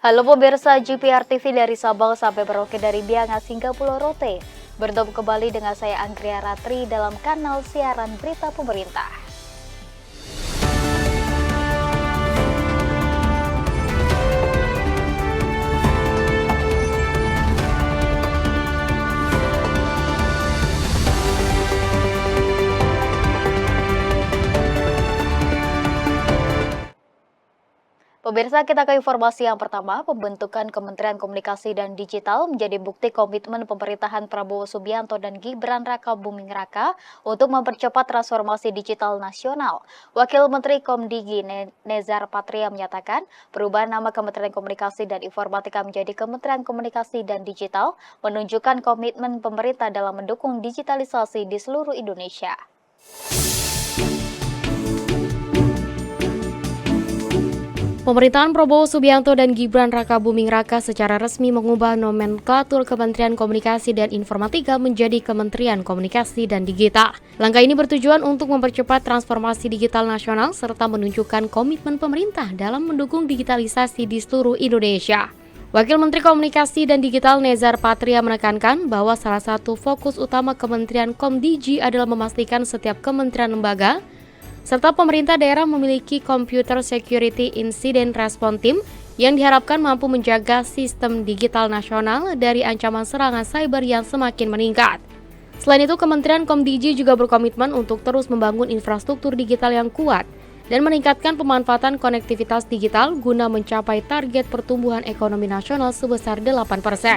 Halo pemirsa GPR TV dari Sabang sampai Merauke, dari Biangas hingga Pulau Rote. Bertemu kembali dengan saya Anggria Ratri dalam kanal siaran berita pemerintah. Pemirsa, kita ke informasi yang pertama. Pembentukan Kementerian Komunikasi dan Digital menjadi bukti komitmen pemerintahan Prabowo Subianto dan Gibran Raka Buming Raka untuk mempercepat transformasi digital nasional. Wakil Menteri Komdigi Nezar Patria menyatakan perubahan nama Kementerian Komunikasi dan Informatika menjadi Kementerian Komunikasi dan Digital menunjukkan komitmen pemerintah dalam mendukung digitalisasi di seluruh Indonesia. Pemerintahan Prabowo Subianto dan Gibran Raka Buming Raka secara resmi mengubah nomenklatur Kementerian Komunikasi dan Informatika menjadi Kementerian Komunikasi dan Digital. Langkah ini bertujuan untuk mempercepat transformasi digital nasional serta menunjukkan komitmen pemerintah dalam mendukung digitalisasi di seluruh Indonesia. Wakil Menteri Komunikasi dan Digital Nezar Patria menekankan bahwa salah satu fokus utama Kementerian Komdigi adalah memastikan setiap kementerian lembaga serta pemerintah daerah memiliki Computer Security Incident Response Team yang diharapkan mampu menjaga sistem digital nasional dari ancaman serangan cyber yang semakin meningkat. Selain itu, Kementerian Komdigi juga berkomitmen untuk terus membangun infrastruktur digital yang kuat dan meningkatkan pemanfaatan konektivitas digital guna mencapai target pertumbuhan ekonomi nasional sebesar 8%.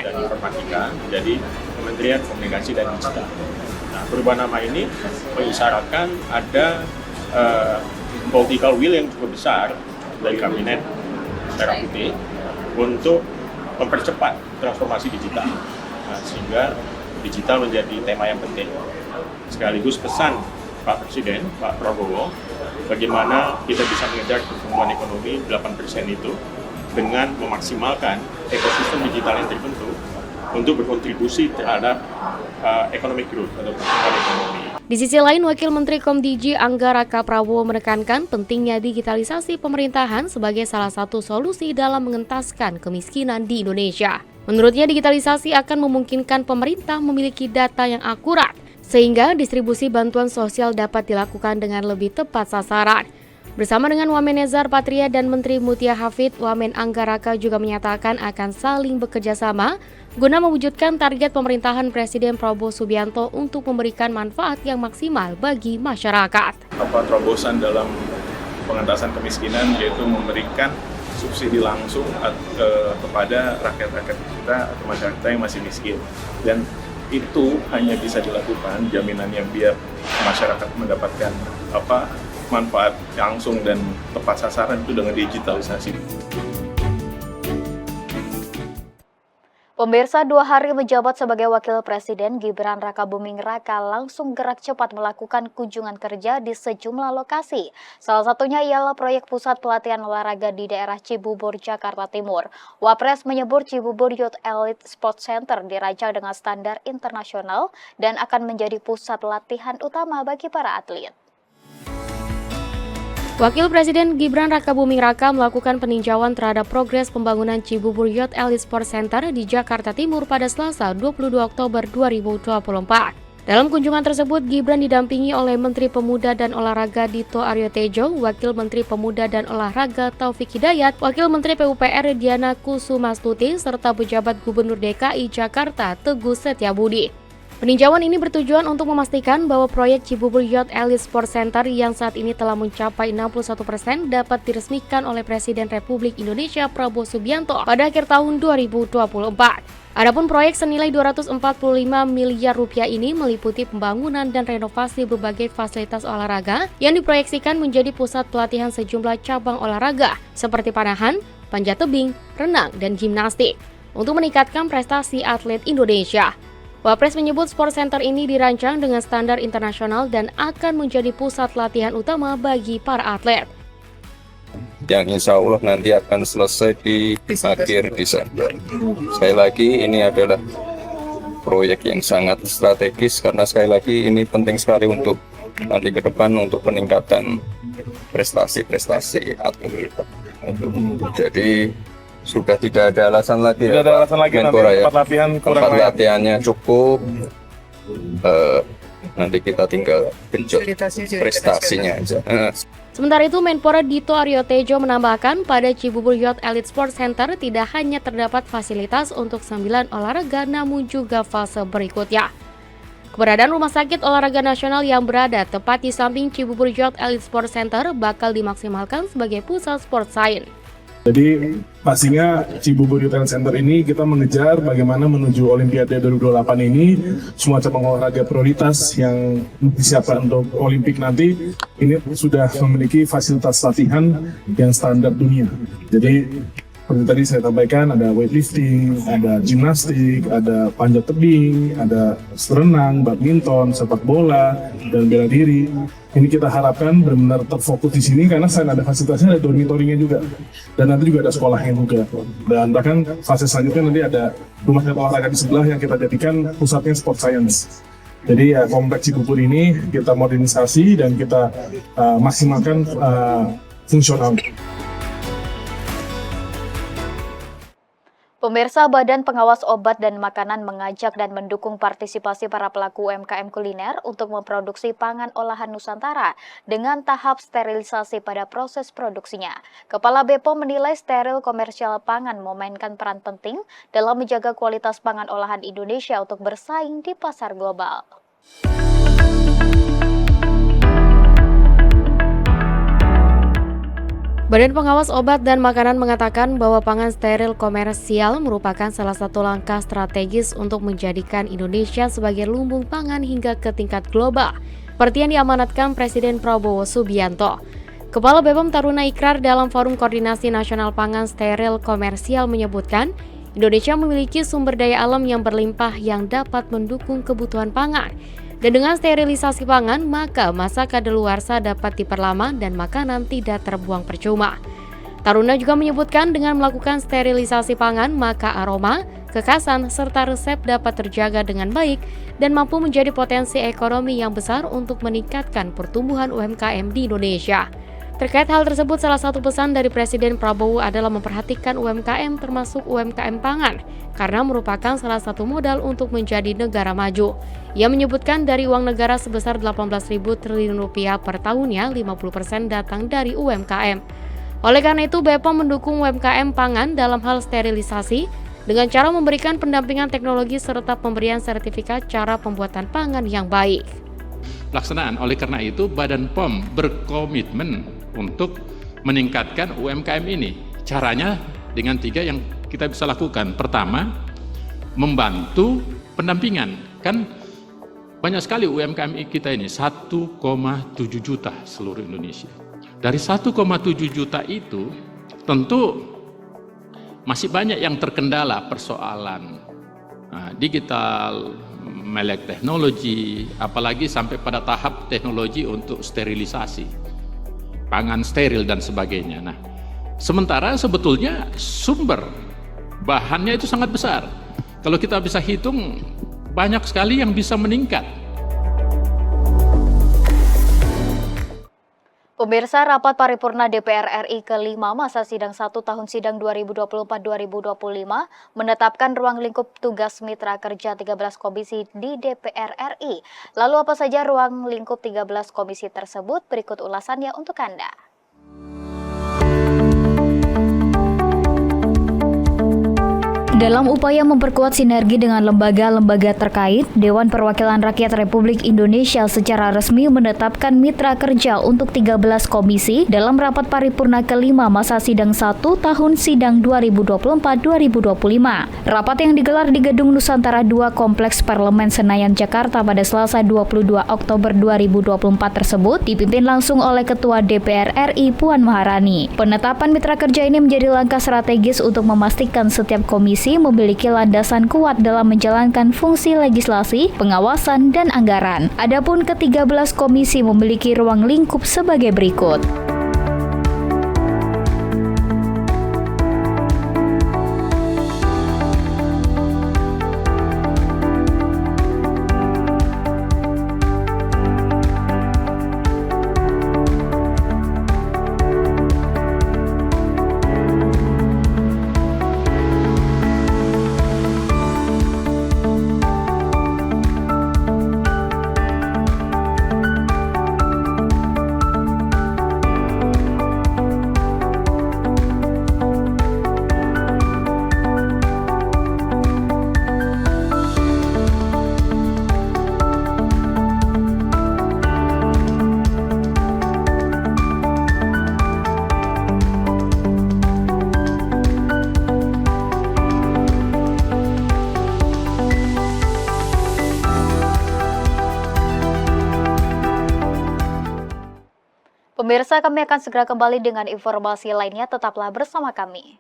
Dan Informatika menjadi Kementerian Komunikasi dan Digital. Nah, perubahan nama ini mengisyaratkan ada political will yang cukup besar dari kabinet merah putih untuk mempercepat transformasi digital, sehingga digital menjadi tema yang penting. Sekaligus pesan Pak Presiden, Pak Prabowo, bagaimana kita bisa mengejar pertumbuhan ekonomi 8% itu dengan memaksimalkan ekosistem digital yang terbentuk untuk berkontribusi terhadap economic growth atau pertumbuhan ekonomi. Di sisi lain, Wakil Menteri Komdigi Angga Raka Prabowo menekankan pentingnya digitalisasi pemerintahan sebagai salah satu solusi dalam mengentaskan kemiskinan di Indonesia. Menurutnya, digitalisasi akan memungkinkan pemerintah memiliki data yang akurat, sehingga distribusi bantuan sosial dapat dilakukan dengan lebih tepat sasaran. Bersama dengan Wamen Nezar Patria dan Menteri Mutia Hafid, Wamen Angga Raka juga menyatakan akan saling bekerja sama guna mewujudkan target pemerintahan Presiden Prabowo Subianto untuk memberikan manfaat yang maksimal bagi masyarakat. Terobosan dalam pengentasan kemiskinan yaitu memberikan subsidi langsung kepada rakyat-rakyat kita atau masyarakat yang masih miskin, dan itu hanya bisa dilakukan jaminannya biar masyarakat mendapatkan manfaat langsung dan tepat sasaran itu dengan digitalisasi. Pemirsa, 2 hari menjabat sebagai Wakil Presiden, Gibran Raka Buming Raka langsung gerak cepat melakukan kunjungan kerja di sejumlah lokasi. Salah satunya ialah proyek pusat pelatihan olahraga di daerah Cibubur, Jakarta Timur. Wapres menyebut Cibubur Youth Elite Sports Center dirancang dengan standar internasional dan akan menjadi pusat latihan utama bagi para atlet. Wakil Presiden Gibran Raka Buming Raka melakukan peninjauan terhadap progres pembangunan Cibubur Youth Elite Sports Center di Jakarta Timur pada Selasa 22 Oktober 2024. Dalam kunjungan tersebut, Gibran didampingi oleh Menteri Pemuda dan Olahraga Dito Aryo Tejo, Wakil Menteri Pemuda dan Olahraga Taufik Hidayat, Wakil Menteri PUPR Diana Kusumastuti, serta pejabat Gubernur DKI Jakarta Teguh Setiabudi. Peninjauan ini bertujuan untuk memastikan bahwa proyek Cibubur Youth Elite Sports Center yang saat ini telah mencapai 61% dapat diresmikan oleh Presiden Republik Indonesia Prabowo Subianto pada akhir tahun 2024. Adapun proyek senilai 245 miliar rupiah ini meliputi pembangunan dan renovasi berbagai fasilitas olahraga yang diproyeksikan menjadi pusat pelatihan sejumlah cabang olahraga seperti panahan, panjat tebing, renang, dan gimnastik untuk meningkatkan prestasi atlet Indonesia. Wapres menyebut sport center ini dirancang dengan standar internasional dan akan menjadi pusat latihan utama bagi para atlet. Yang insya Allah nanti akan selesai di akhir Desember. Sekali lagi ini adalah proyek yang sangat strategis karena sekali lagi ini penting sekali untuk nanti ke depan untuk peningkatan prestasi-prestasi atlet. Jadi sudah tidak ada alasan lagi Tidak ya, ada Pak alasan lagi nanti Menpora ya. tempat latihan kurang Tempat layak. latihannya cukup, nanti kita tinggal genjot prestasinya aja. Sementara itu, Menpora Dito Aryo Tejo menambahkan pada Cibubur Youth Elite Sports Center tidak hanya terdapat fasilitas untuk 9 olahraga namun juga fase berikutnya. Keberadaan Rumah Sakit Olahraga Nasional yang berada tepat di samping Cibubur Youth Elite Sports Center bakal dimaksimalkan sebagai pusat sport science. Jadi pastinya Cibubur Youth Talent Center ini kita mengejar bagaimana menuju Olimpiade 2028 ini semua cabang olahraga prioritas yang disiapkan untuk Olimpik nanti ini sudah memiliki fasilitas latihan yang standar dunia. Jadi seperti tadi saya sampaikan ada weightlifting, ada gimnastik, ada panjat tebing, ada renang, badminton, sepak bola, dan bela diri. Ini kita harapkan benar-benar terfokus di sini karena selain ada fasilitasnya ada dormitory-nya juga. Dan nanti juga ada sekolahnya juga. Dan bahkan fase selanjutnya nanti ada rumah sakit olahraga di sebelah yang kita jadikan pusatnya sport science. Jadi ya kompleks Cibubur ini kita modernisasi dan kita maksimalkan fungsional. Pemirsa, Badan Pengawas Obat dan Makanan mengajak dan mendukung partisipasi para pelaku UMKM kuliner untuk memproduksi pangan olahan Nusantara dengan tahap sterilisasi pada proses produksinya. Kepala BPOM menilai steril komersial pangan memainkan peran penting dalam menjaga kualitas pangan olahan Indonesia untuk bersaing di pasar global. Badan Pengawas Obat dan Makanan mengatakan bahwa pangan steril komersial merupakan salah satu langkah strategis untuk menjadikan Indonesia sebagai lumbung pangan hingga ke tingkat global, seperti yang diamanatkan Presiden Prabowo Subianto. Kepala BPOM Taruna Ikrar dalam Forum Koordinasi Nasional Pangan Steril Komersial menyebutkan, Indonesia memiliki sumber daya alam yang berlimpah yang dapat mendukung kebutuhan pangan. Dan dengan sterilisasi pangan, maka masa kadaluarsa dapat diperlama dan makanan tidak terbuang percuma. Taruna juga menyebutkan dengan melakukan sterilisasi pangan, maka aroma, kekasan, serta resep dapat terjaga dengan baik dan mampu menjadi potensi ekonomi yang besar untuk meningkatkan pertumbuhan UMKM di Indonesia. Terkait hal tersebut, salah satu pesan dari Presiden Prabowo adalah memperhatikan UMKM termasuk UMKM pangan, karena merupakan salah satu modal untuk menjadi negara maju. Ia menyebutkan dari uang negara sebesar 18.000 triliun rupiah per tahunnya, 50% datang dari UMKM. Oleh karena itu, BPOM mendukung UMKM pangan dalam hal sterilisasi dengan cara memberikan pendampingan teknologi serta pemberian sertifikat cara pembuatan pangan yang baik. Pelaksanaan. Oleh karena itu, Badan POM berkomitmen untuk meningkatkan UMKM ini. Caranya dengan 3 yang kita bisa lakukan. Pertama, membantu pendampingan. Kan banyak sekali UMKM kita ini, 1,7 juta seluruh Indonesia. Dari 1,7 juta itu, tentu masih banyak yang terkendala persoalan digital, melek teknologi, apalagi sampai pada tahap teknologi untuk sterilisasi, pangan steril dan sebagainya. Nah, sementara sebetulnya sumber bahannya itu sangat besar. Kalau kita bisa hitung, banyak sekali yang bisa meningkat. Pemirsa, rapat paripurna DPR RI ke-5 masa sidang 1 tahun sidang 2024-2025 menetapkan ruang lingkup tugas mitra kerja 13 komisi di DPR RI. Lalu apa saja ruang lingkup 13 komisi tersebut? Berikut ulasannya untuk Anda. Dalam upaya memperkuat sinergi dengan lembaga-lembaga terkait, Dewan Perwakilan Rakyat Republik Indonesia secara resmi menetapkan mitra kerja untuk 13 komisi dalam rapat paripurna ke-5 masa sidang 1 tahun sidang 2024-2025. Rapat yang digelar di Gedung Nusantara 2 Kompleks Parlemen Senayan, Jakarta pada Selasa 22 Oktober 2024 tersebut dipimpin langsung oleh Ketua DPR RI Puan Maharani. Penetapan mitra kerja ini menjadi langkah strategis untuk memastikan setiap komisi memiliki landasan kuat dalam menjalankan fungsi legislasi, pengawasan, dan anggaran. Adapun ke-13 komisi memiliki ruang lingkup sebagai berikut. Pemirsa, kami akan segera kembali dengan informasi lainnya, tetaplah bersama kami.